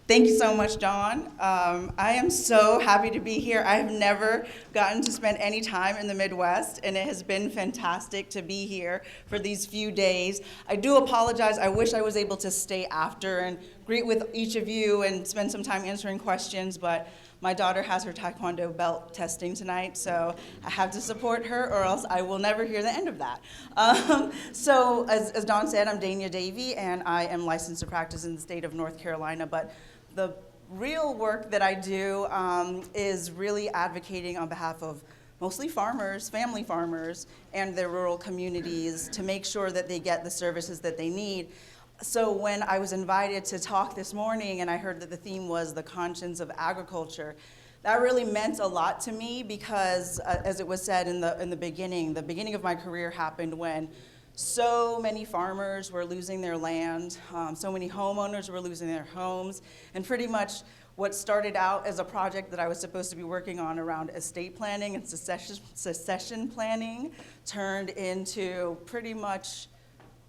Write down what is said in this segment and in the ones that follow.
Thank you so much, Dawn. I am so happy to be here. I have never gotten to spend any time in the Midwest, and it has been fantastic to be here for these few days. I do apologize. I wish I was able to stay after and greet with each of you and spend some time answering questions, but my daughter has her Taekwondo belt testing tonight, so I have to support her or else I will never hear the end of that. So as Dawn said, I'm Dãnia Davy, and I am licensed to practice in the state of North Carolina, but the real work that I do is really advocating on behalf of mostly farmers, family farmers, and their rural communities to make sure that they get the services that they need. So when I was invited to talk this morning and I heard that the theme was the conscience of agriculture, that really meant a lot to me because, as it was said in the beginning of my career happened when so many farmers were losing their land, so many homeowners were losing their homes, and pretty much what started out as a project that I was supposed to be working on around estate planning and succession planning turned into pretty much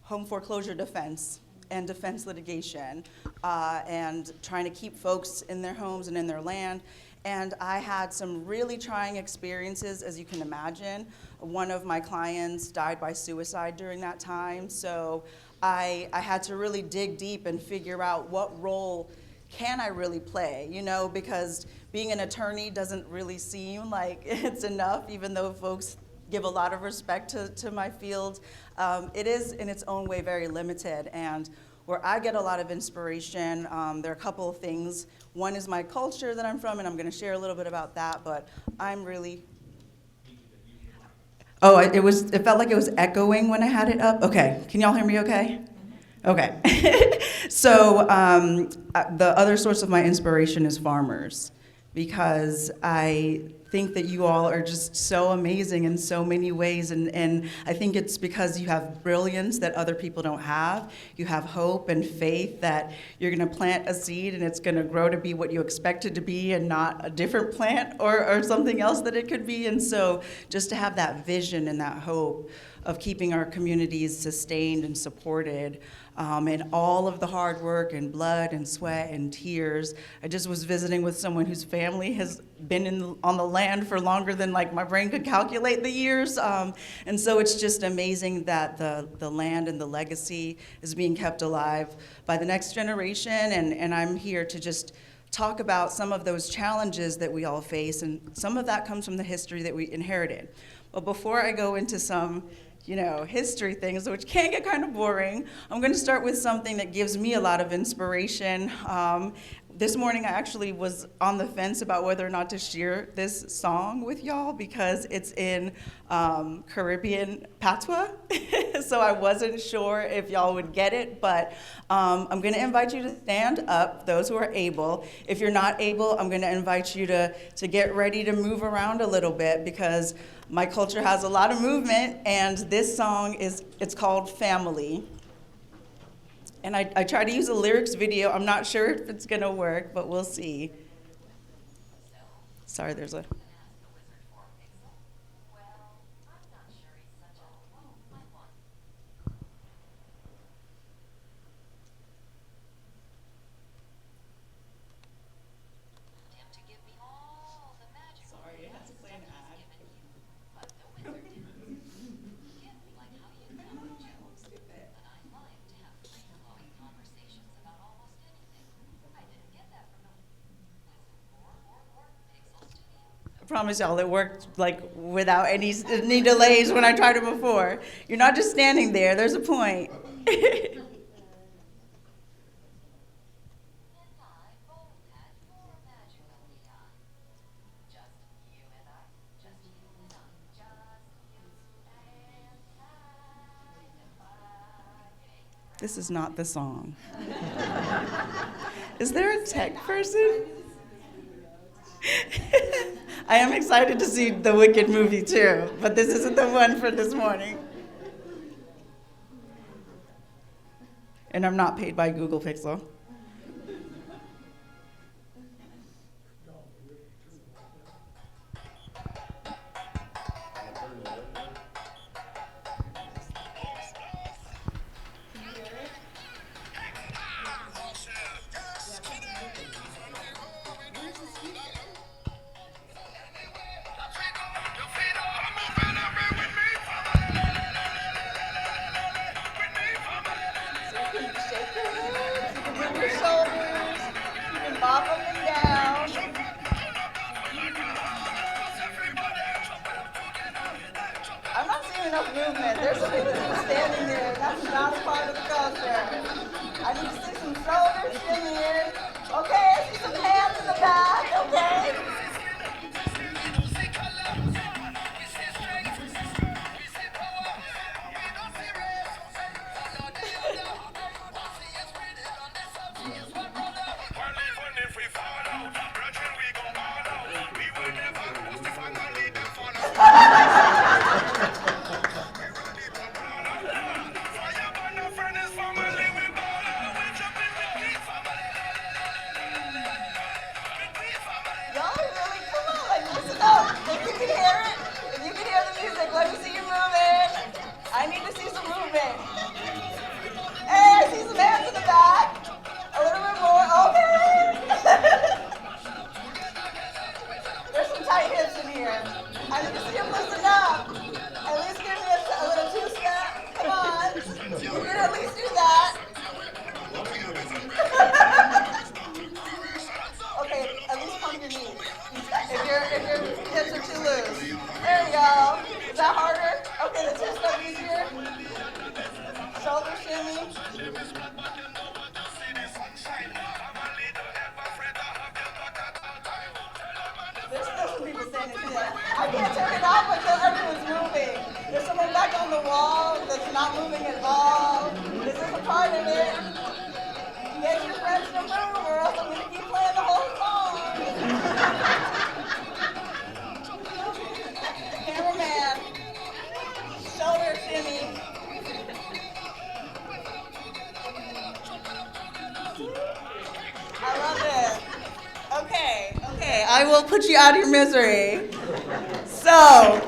home foreclosure defense and defense litigation, and trying to keep folks in their homes and in their land. And I had some really trying experiences, as you can imagine. One of my clients died by suicide during that time, so I had to really dig deep and figure out what role can I really play, because being an attorney doesn't really seem like it's enough, even though folks give a lot of respect to my field. It is in its own way very limited, and where I get a lot of inspiration, there are a couple of things. One is my culture that I'm from, and I'm gonna share a little bit about that, but I'm really, it felt like it was echoing when I had it up. Okay, can y'all hear me okay? Okay. So the other source of my inspiration is farmers, because I think that you all are just so amazing in so many ways, and I think it's because you have brilliance that other people don't have. You have hope and faith that you're gonna plant a seed and it's gonna grow to be what you expect it to be and not a different plant or something else that it could be. And so just to have that vision and that hope of keeping our communities sustained and supported, and all of the hard work and blood and sweat and tears. I just was visiting with someone whose family has been on the land for longer than like my brain could calculate the years. And so it's just amazing that the land and the legacy is being kept alive by the next generation. And I'm here to just talk about some of those challenges that we all face, and some of that comes from the history that we inherited. But before I go into some history things, which can get kind of boring, I'm going to start with something that gives me a lot of inspiration. This morning I actually was on the fence about whether or not to share this song with y'all because it's in Caribbean patois, so I wasn't sure if y'all would get it, but I'm going to invite you to stand up, those who are able. If you're not able, I'm going to invite you to get ready to move around a little bit, because my culture has a lot of movement, and this song it's called Family. And I try to use a lyrics video. I'm not sure if it's gonna work, but we'll see. Sorry, there's a... Sorry, it has to play an ad. I promise y'all, it worked like without any delays when I tried it before. You're not just standing there, there's a point. This is not the song. Is there a tech person? I am excited to see the Wicked movie too, but this isn't the one for this morning. And I'm not paid by Google Pixel. see some movement. Hey, I see some hands in the back. A little bit more. Okay. There's some tight hips in here. I need to see him loosen up. At least give me a little two-step. Come on. You can at least do that. Okay, at least pump your knees. If your hips are too loose. There we go. Is that harder? Okay, the two-step easier. Shoulder shimmy. There's still some people standing still. I can't turn it off until everyone's moving. There's someone back on the wall that's not moving at all. This is a part of it. Get your friends to move or else I'm going to keep playing the whole song. Cameraman. Shoulder shimmy. I love it. Okay, I will put you out of your misery. So,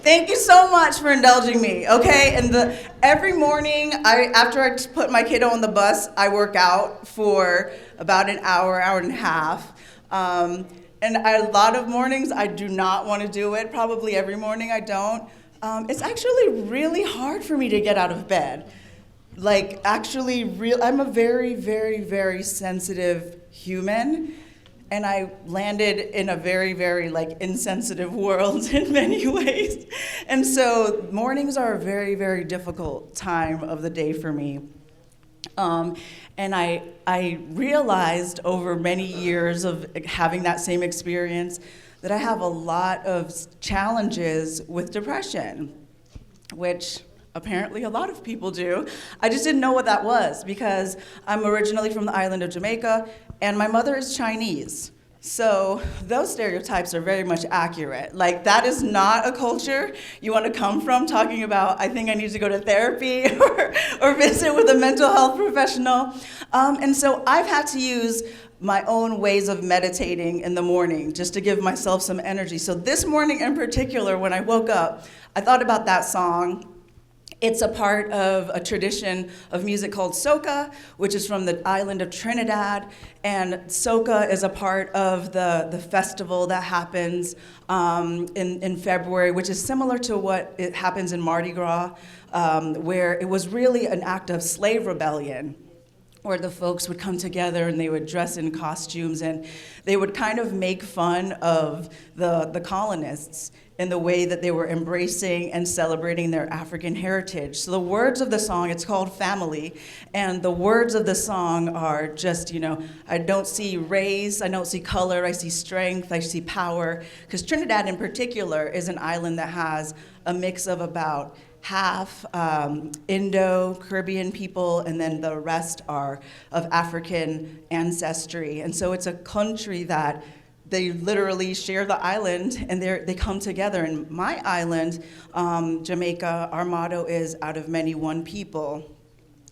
thank you so much for indulging me, okay? And every morning, after I put my kiddo on the bus, I work out for about an hour, hour and a half. And a lot of mornings, I do not want to do it. Probably every morning I don't. It's actually really hard for me to get out of bed. Like, actually, I'm a very, very, very sensitive human, and I landed in a very, very, like, insensitive world in many ways. And so mornings are a very, very difficult time of the day for me. And I realized over many years of having that same experience that I have a lot of challenges with depression, which apparently a lot of people do. I just didn't know what that was because I'm originally from the island of Jamaica and my mother is Chinese. So those stereotypes are very much accurate. Like, that is not a culture you want to come from talking about, I think I need to go to therapy or visit with a mental health professional. And so I've had to use my own ways of meditating in the morning just to give myself some energy. So this morning in particular, when I woke up, I thought about that song. It's a part of a tradition of music called soca, which is from the island of Trinidad. And soca is a part of the festival that happens in February, which is similar to what it happens in Mardi Gras, where it was really an act of slave rebellion, where the folks would come together and they would dress in costumes and they would kind of make fun of the colonists in the way that they were embracing and celebrating their African heritage. So the words of the song, it's called Family, and the words of the song are just, I don't see race, I don't see color, I see strength, I see power, because Trinidad in particular is an island that has a mix of about half Indo-Caribbean people, and then the rest are of African ancestry. And so it's a country that they literally share the island, and they come together. And my island, Jamaica, our motto is "Out of many, one people."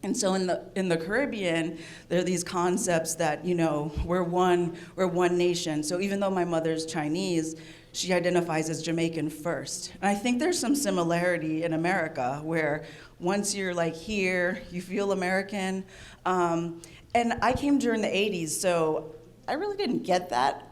And so in the Caribbean, there are these concepts that we're one nation. So even though my mother's Chinese, she identifies as Jamaican first. And I think there's some similarity in America where once you're like here, you feel American. And I came during the 80s, so I really didn't get that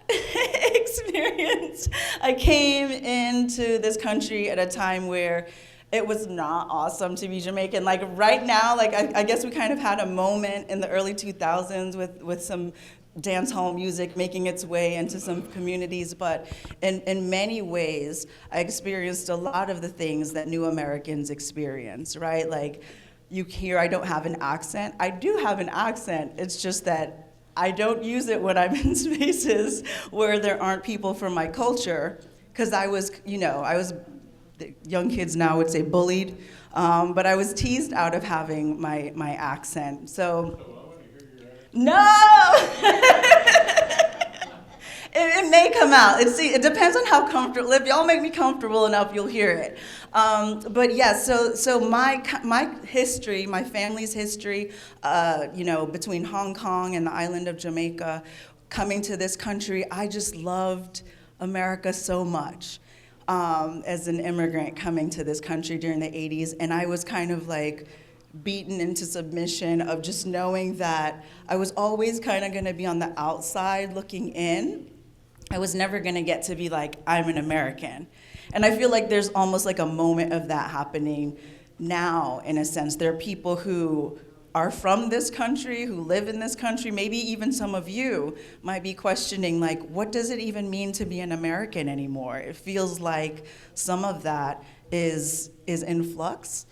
experience. I came into this country at a time where it was not awesome to be Jamaican. Like right now, I guess we kind of had a moment in the early 2000s with some dance hall music making its way into some communities, but in many ways, I experienced a lot of the things that new Americans experience, right? Like, you hear I don't have an accent. I do have an accent. It's just that I don't use it when I'm in spaces where there aren't people from my culture, because I was, young kids now would say bullied, but I was teased out of having my accent. So no! It may come out. It depends on how comfortable. If y'all make me comfortable enough, you'll hear it. But yes, so my history, my family's history, between Hong Kong and the island of Jamaica, coming to this country, I just loved America so much. as an immigrant coming to this country during the 80s, and I was kind of like beaten into submission of just knowing that I was always kind of gonna be on the outside looking in. I was never gonna get to be like, I'm an American. And I feel like there's almost like a moment of that happening now, in a sense. There are people who are from this country, who live in this country, maybe even some of you might be questioning, like, what does it even mean to be an American anymore? It feels like some of that is in flux.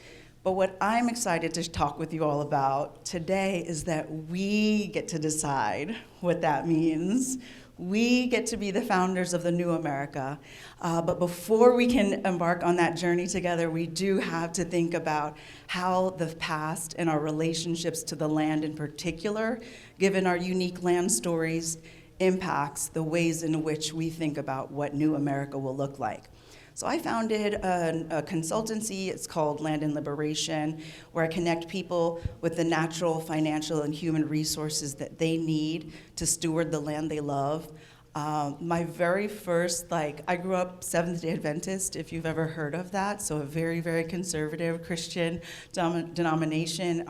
But what I'm excited to talk with you all about today is that we get to decide what that means. We get to be the founders of the new America. But before we can embark on that journey together, we do have to think about how the past and our relationships to the land in particular, given our unique land stories, impacts the ways in which we think about what new America will look like. So I founded a consultancy. It's called Land and Liberation, where I connect people with the natural, financial, and human resources that they need to steward the land they love. My very first, I grew up Seventh-day Adventist, if you've ever heard of that, so a very, very conservative Christian denomination.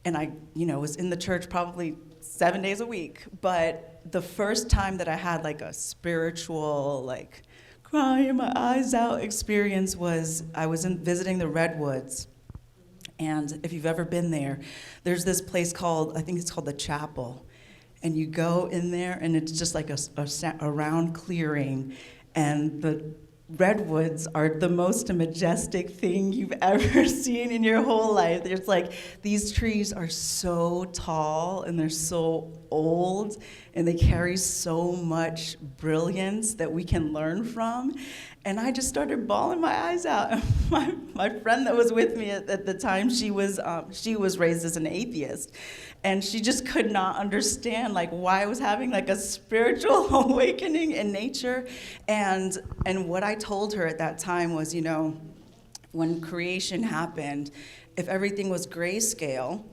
And I, was in the church probably 7 days a week. But the first time that I had a spiritual, crying my eyes out experience was I was visiting the Redwoods. And if you've ever been there, there's this place called, I think it's called the Chapel. And you go in there and it's just like a round clearing. And the redwoods are the most majestic thing you've ever seen in your whole life. There's these trees are so tall and they're so old and they carry so much brilliance that we can learn from. And I just started bawling my eyes out. My friend that was with me at the time, she was raised as an atheist. And she just could not understand why I was having a spiritual awakening in nature. And what I told her at that time was, when creation happened, if everything was grayscale,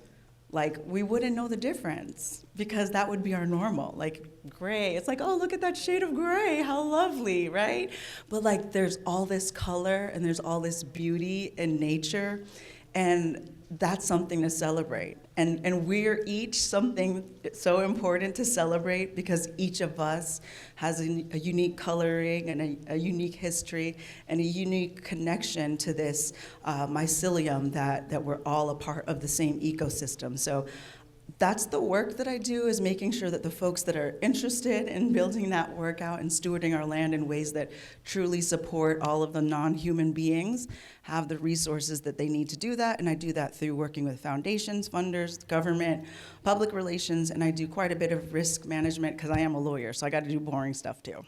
we wouldn't know the difference because that would be our normal. Gray, it's oh, look at that shade of gray, how lovely, right? But there's all this color and there's all this beauty in nature, and that's something to celebrate. And we're each something so important to celebrate because each of us has a unique coloring and a unique history and a unique connection to this mycelium that we're all a part of the same ecosystem. So that's the work that I do, is making sure that the folks that are interested in building that work out and stewarding our land in ways that truly support all of the non-human beings have the resources that they need to do that. And I do that through working with foundations, funders, government, public relations, and I do quite a bit of risk management because I am a lawyer, so I got to do boring stuff too.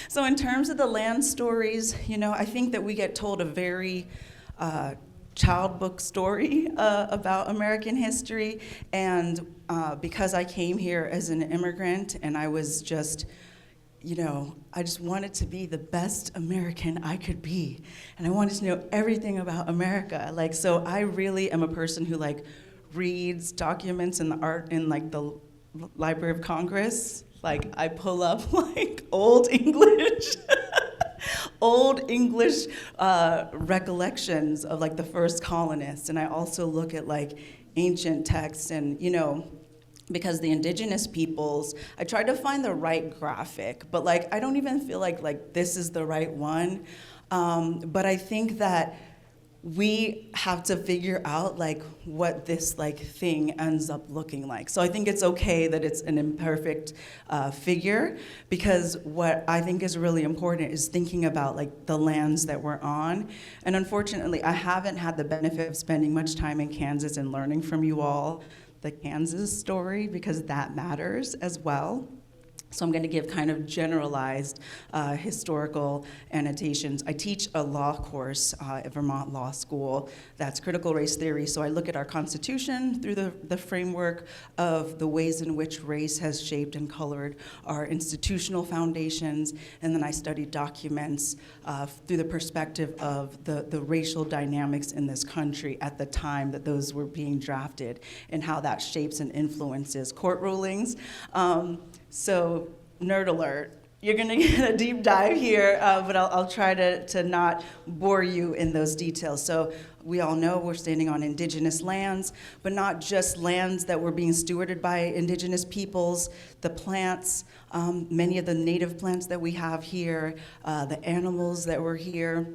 So in terms of the land stories, I think that we get told a very child book story about American history, and because I came here as an immigrant and I was just, I just wanted to be the best American I could be, and I wanted to know everything about America. So I really am a person who reads documents in the Library of Congress. I pull up old English. Old English recollections of the first colonists, and I also look at ancient texts, and because the indigenous peoples, I tried to find the right graphic, but I don't even feel like this is the right one, but I think that we have to figure out what this thing ends up looking like. So I think it's okay that it's an imperfect figure, because what I think is really important is thinking about the lands that we're on. And unfortunately, I haven't had the benefit of spending much time in Kansas and learning from you all the Kansas story, because that matters as well. So I'm going to give kind of generalized historical annotations. I teach a law course at Vermont Law School that's critical race theory. So I look at our Constitution through the framework of the ways in which race has shaped and colored our institutional foundations. And then I study documents through the perspective of the racial dynamics in this country at the time that those were being drafted and how that shapes and influences court rulings. So, nerd alert, You're going to get a deep dive here, but I'll try to not bore you in those details. So we all know we're standing on indigenous lands, but not just lands that were being stewarded by indigenous peoples, the plants, many of the native plants that we have here, the animals that were here.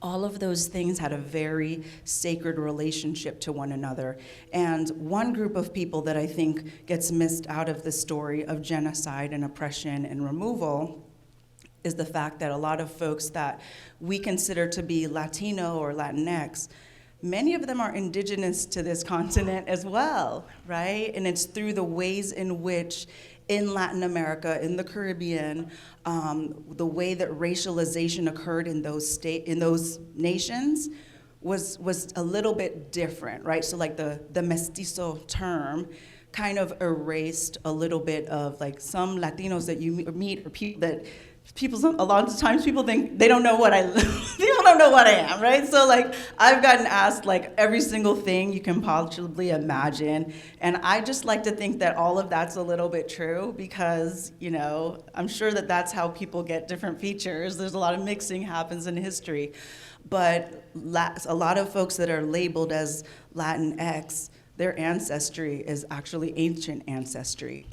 All of those things had a very sacred relationship to one another. And one group of people that I think gets missed out of the story of genocide and oppression and removal is the fact that a lot of folks that we consider to be Latino or Latinx, many of them are indigenous to this continent as well, right? And it's through the ways in which in Latin America, in the Caribbean, the way that racialization occurred in those nations was a little bit different, right? So like the mestizo term kind of erased a little bit of like some Latinos that you meet or people that a lot of times people think they don't know what people don't know what I am, right? So like I've gotten asked like every single thing you can possibly imagine, and I just like to think that all of that's a little bit true because, you know, I'm sure that that's how people get different features. There's a lot of mixing happens in history, but a lot of folks that are labeled as Latinx, their ancestry is actually ancient ancestry.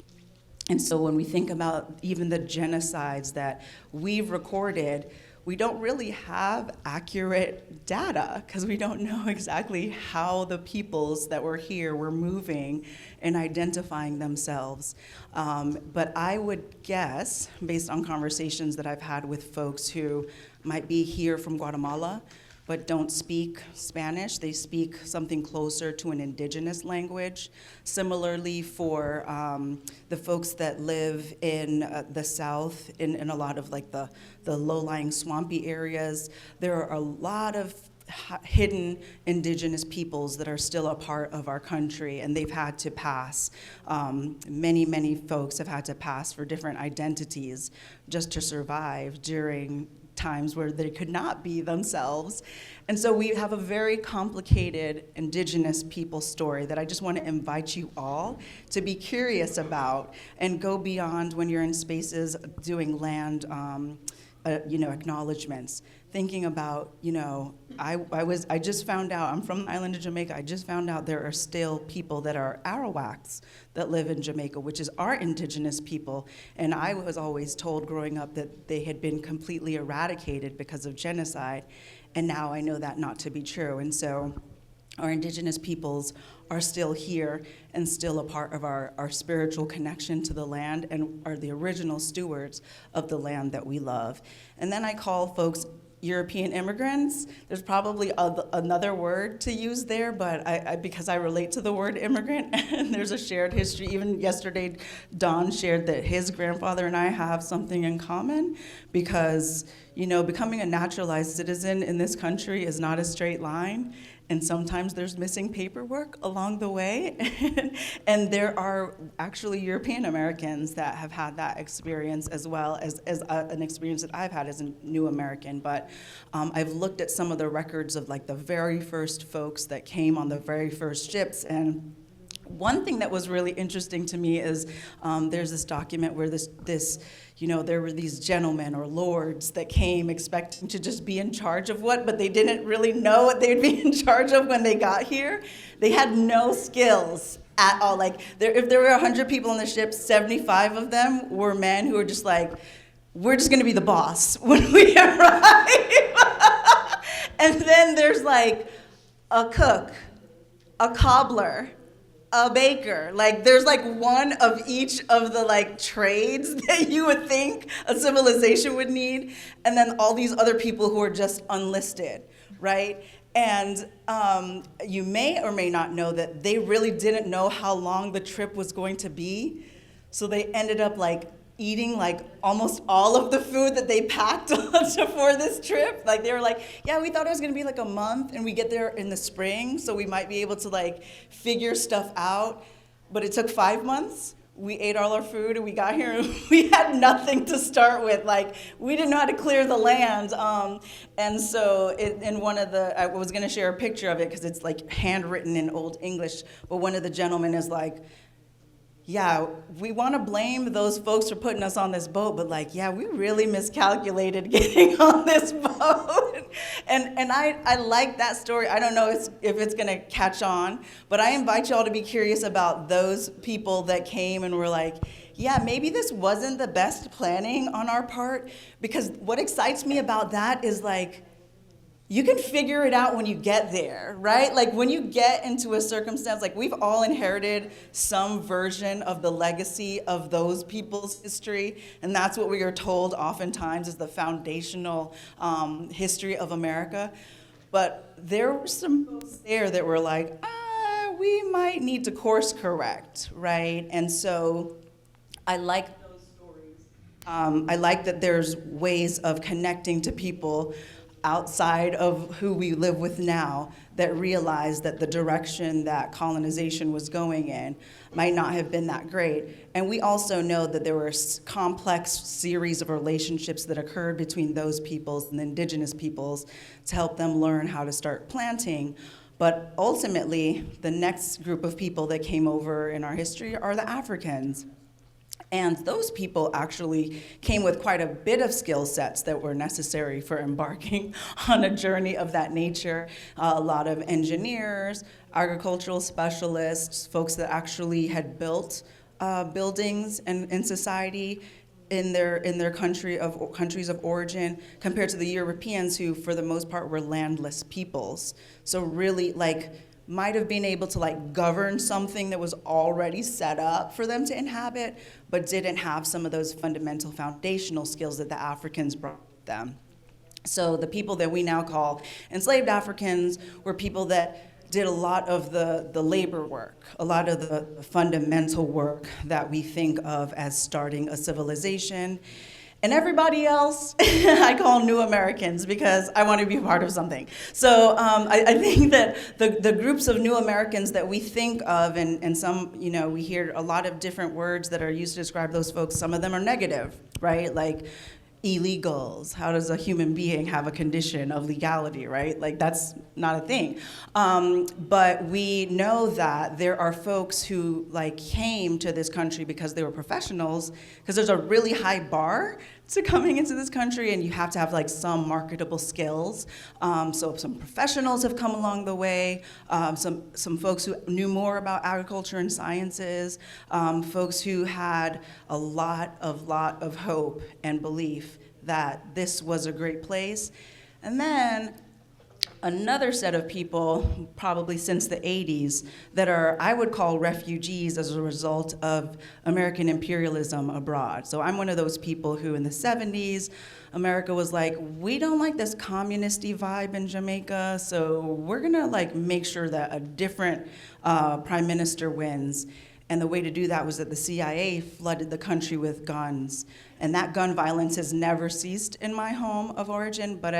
And so when we think about even the genocides that we've recorded, we don't really have accurate data because we don't know exactly how the peoples that were here were moving and identifying themselves. But I would guess, based on conversations that I've had with folks who might be here from Guatemala, but don't speak Spanish. They speak something closer to an indigenous language. Similarly, for the folks that live in the South, in a lot of like the low-lying swampy areas, there are a lot of hidden indigenous peoples that are still a part of our country, and they've had to pass. Many folks have had to pass for different identities just to survive during times where they could not be themselves. And so we have a very complicated indigenous people story that I just want to invite you all to be curious about and go beyond when you're in spaces doing land acknowledgements. Thinking about, I just found out, I'm from the island of Jamaica, I just found out there are still people that are Arawaks that live in Jamaica, which is our indigenous people. And I was always told growing up that they had been completely eradicated because of genocide. And now I know that not to be true. And so our indigenous peoples are still here and still a part of our spiritual connection to the land and are the original stewards of the land that we love. And then I call folks European immigrants. There's probably another word to use there, but I because I relate to the word immigrant, and there's a shared history. Even yesterday, Don shared that his grandfather and I have something in common because, becoming a naturalized citizen in this country is not a straight line. And sometimes there's missing paperwork along the way. And there are actually European Americans that have had that experience as well as an experience that I've had as a new American. But I've looked at some of the records of like the very first folks that came on the very first ships. And one thing that was really interesting to me is there's this document where there were these gentlemen or lords that came expecting to just be in charge of but they didn't really know what they'd be in charge of when they got here. They had no skills at all. Like, if there were 100 people on the ship, 75 of them were men who were just like, we're just gonna be the boss when we arrive. And then there's like a cook, a cobbler, a baker. Like, there's like one of each of the like trades that you would think a civilization would need, and then all these other people who are just unlisted, right? And you may or may not know that they really didn't know how long the trip was going to be, so they ended up like eating like almost all of the food that they packed for this trip. Like, they were like, yeah, we thought it was gonna be like a month and we get there in the spring, so we might be able to like figure stuff out. But it took 5 months. We ate all our food and we got here and we had nothing to start with. Like, we didn't know how to clear the land. And so in one of I was gonna share a picture of it because it's like handwritten in Old English, but one of the gentlemen is like, yeah, we want to blame those folks for putting us on this boat, but like, yeah, we really miscalculated getting on this boat. And I like that story. I don't know if it's going to catch on, but I invite y'all to be curious about those people that came and were like, yeah, maybe this wasn't the best planning on our part, because what excites me about that is like, you can figure it out when you get there, right? Like when you get into a circumstance, like we've all inherited some version of the legacy of those people's history, and that's what we are told oftentimes is the foundational history of America. But there were some folks there that were like, we might need to course correct, right? And so I like those stories. I like that there's ways of connecting to people outside of who we live with now that realized that the direction that colonization was going in might not have been that great. And we also know that there were a complex series of relationships that occurred between those peoples and the indigenous peoples to help them learn how to start planting. But ultimately, the next group of people that came over in our history are the Africans. And those people actually came with quite a bit of skill sets that were necessary for embarking on a journey of that nature. A lot of engineers, agricultural specialists, folks that actually had built buildings in society in their countries of origin, compared to the Europeans, who for the most part were landless peoples. So really, like, might have been able to like govern something that was already set up for them to inhabit, but didn't have some of those fundamental foundational skills that the Africans brought with them. So the people that we now call enslaved Africans were people that did a lot of the labor work, a lot of the fundamental work that we think of as starting a civilization. And everybody else, I call new Americans because I want to be a part of something. So I think that the groups of new Americans that we think of, and some, we hear a lot of different words that are used to describe those folks. Some of them are negative, right? Like illegals. How does a human being have a condition of legality, right? Like that's not a thing. But we know that there are folks who like came to this country because they were professionals, because there's a really high bar to coming into this country, and you have to have like some marketable skills. So some professionals have come along the way, some folks who knew more about agriculture and sciences, folks who had a lot of hope and belief that this was a great place. And then another set of people, probably since the 80s, that are, I would call refugees as a result of American imperialism abroad. So I'm one of those people who in the 70s, America was like, we don't like this communist-y vibe in Jamaica, so we're gonna like make sure that a different prime minister wins. And the way to do that was that the CIA flooded the country with guns. And that gun violence has never ceased in my home of origin, but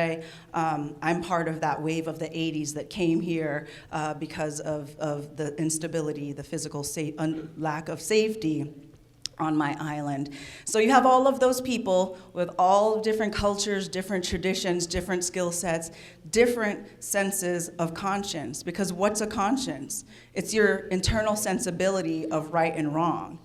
I'm part of that wave of the 80s that came here because of the instability, the physical lack of safety on my island. So you have all of those people with all different cultures, different traditions, different skill sets, different senses of conscience. Because what's a conscience? It's your internal sensibility of right and wrong.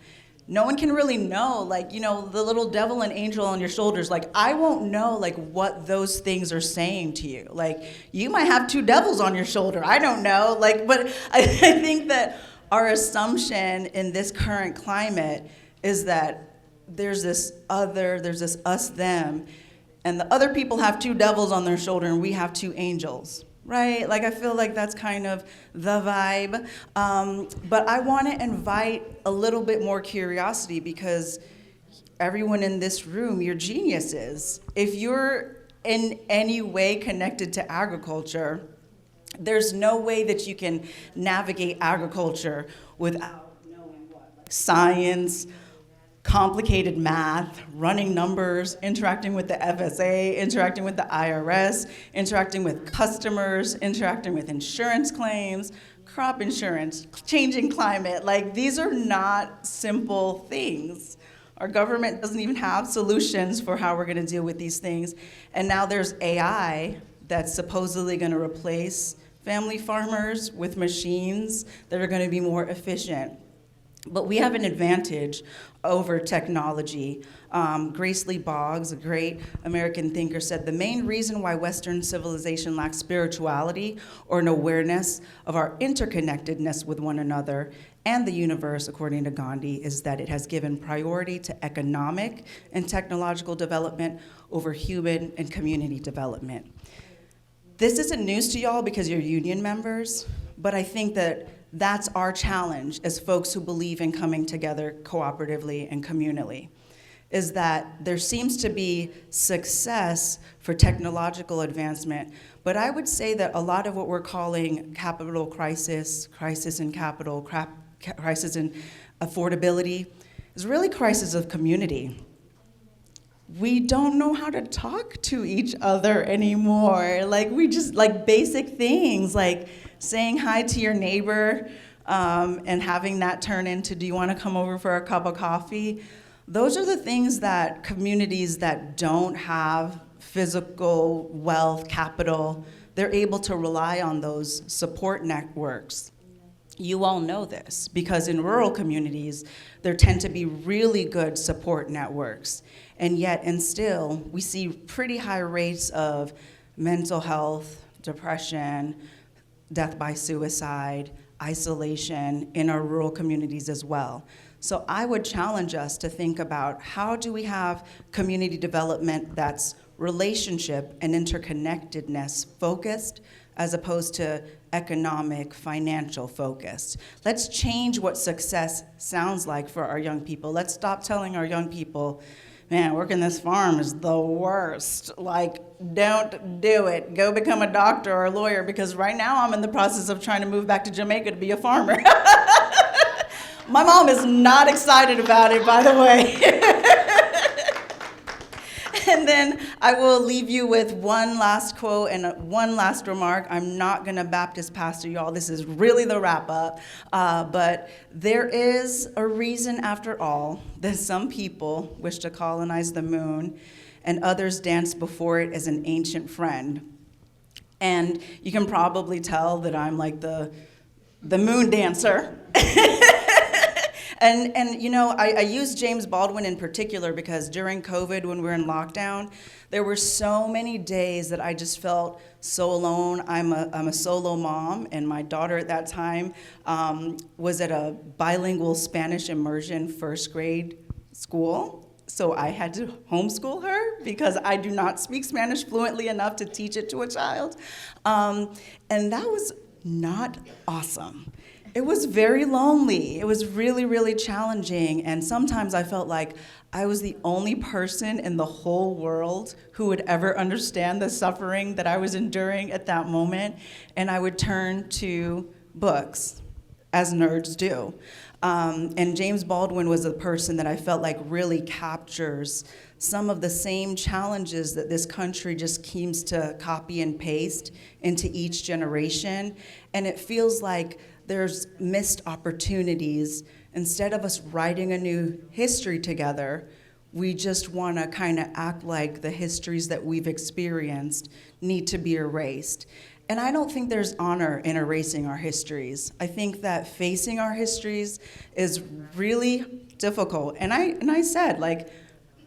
No one can really know, like, the little devil and angel on your shoulders, like, I won't know, like, what those things are saying to you. Like, you might have two devils on your shoulder, I don't know. Like, but I think that our assumption in this current climate is that there's this us, them, and the other people have two devils on their shoulder and we have two angels, right? Like, I feel like that's kind of the vibe. But I want to invite a little bit more curiosity, because everyone in this room, you're geniuses. If you're in any way connected to agriculture, there's no way that you can navigate agriculture without knowing what? Like science, complicated math, running numbers, interacting with the FSA, interacting with the IRS, interacting with customers, interacting with insurance claims, crop insurance, changing climate. Like, these are not simple things. Our government doesn't even have solutions for how we're gonna deal with these things. And now there's AI that's supposedly gonna replace family farmers with machines that are gonna be more efficient. But we have an advantage over technology. Grace Lee Boggs, a great American thinker, said the main reason why Western civilization lacks spirituality or an awareness of our interconnectedness with one another and the universe, according to Gandhi, is that it has given priority to economic and technological development over human and community development. This isn't news to y'all because you're union members, but I think that that's our challenge as folks who believe in coming together cooperatively and communally, is that there seems to be success for technological advancement, but I would say that a lot of what we're calling capital crisis, crisis in capital, crisis in affordability, is really crisis of community. We don't know how to talk to each other anymore. Like, we just, like basic things, like saying hi to your neighbor and having that turn into, do you want to come over for a cup of coffee? Those are the things that communities that don't have physical wealth, capital, they're able to rely on those support networks. You all know this, because in rural communities, there tend to be really good support networks. And yet, and still, we see pretty high rates of mental health, depression, death by suicide, isolation in our rural communities as well. So I would challenge us to think about, how do we have community development that's relationship and interconnectedness focused, as opposed to economic, financial focused. Let's change what success sounds like for our young people. Let's stop telling our young people, man, working this farm is the worst. Like, don't do it. Go become a doctor or a lawyer, because right now I'm in the process of trying to move back to Jamaica to be a farmer. My mom is not excited about it, by the way. And then I will leave you with one last quote and one last remark. I'm not going to Baptist pastor y'all. This is really the wrap up. But there is a reason, after all, that some people wish to colonize the moon and others dance before it as an ancient friend. And you can probably tell that I'm like the moon dancer. And you know, I use James Baldwin in particular because during COVID, when we were in lockdown, there were so many days that I just felt so alone. I'm a solo mom, and my daughter at that time was at a bilingual Spanish immersion first grade school. So I had to homeschool her because I do not speak Spanish fluently enough to teach it to a child. And that was not awesome. It was very lonely. It was really, really challenging. And sometimes I felt like I was the only person in the whole world who would ever understand the suffering that I was enduring at that moment. And I would turn to books, as nerds do. And James Baldwin was a person that I felt like really captures some of the same challenges that this country just seems to copy and paste into each generation. And it feels like there's missed opportunities. Instead of us writing a new history together, we just want to kind of act like the histories that we've experienced need to be erased. And I don't think there's honor in erasing our histories. I think that facing our histories is really difficult. And I said, like,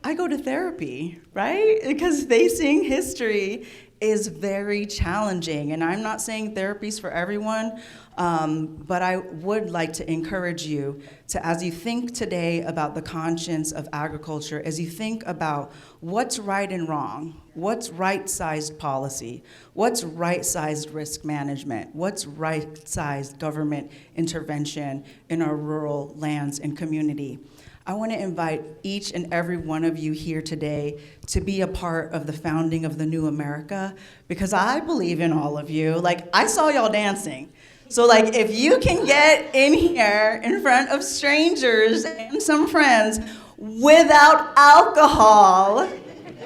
I go to therapy, right? Because facing history is very challenging. And I'm not saying therapy's for everyone, but I would like to encourage you to, as you think today about the conscience of agriculture, as you think about what's right and wrong, what's right-sized policy, what's right-sized risk management, what's right-sized government intervention in our rural lands and community. I want to invite each and every one of you here today to be a part of the founding of the new America, because I believe in all of you. Like, I saw y'all dancing. So, like, if you can get in here in front of strangers and some friends without alcohol,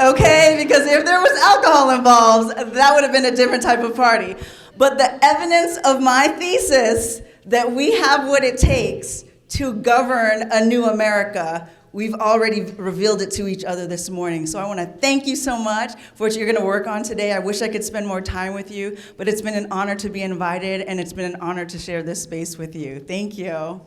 okay? Because if there was alcohol involved, that would have been a different type of party. But the evidence of my thesis that we have what it takes to govern a new America, we've already revealed it to each other this morning. So I want to thank you so much for what you're going to work on today. I wish I could spend more time with you, but it's been an honor to be invited, and it's been an honor to share this space with you. Thank you.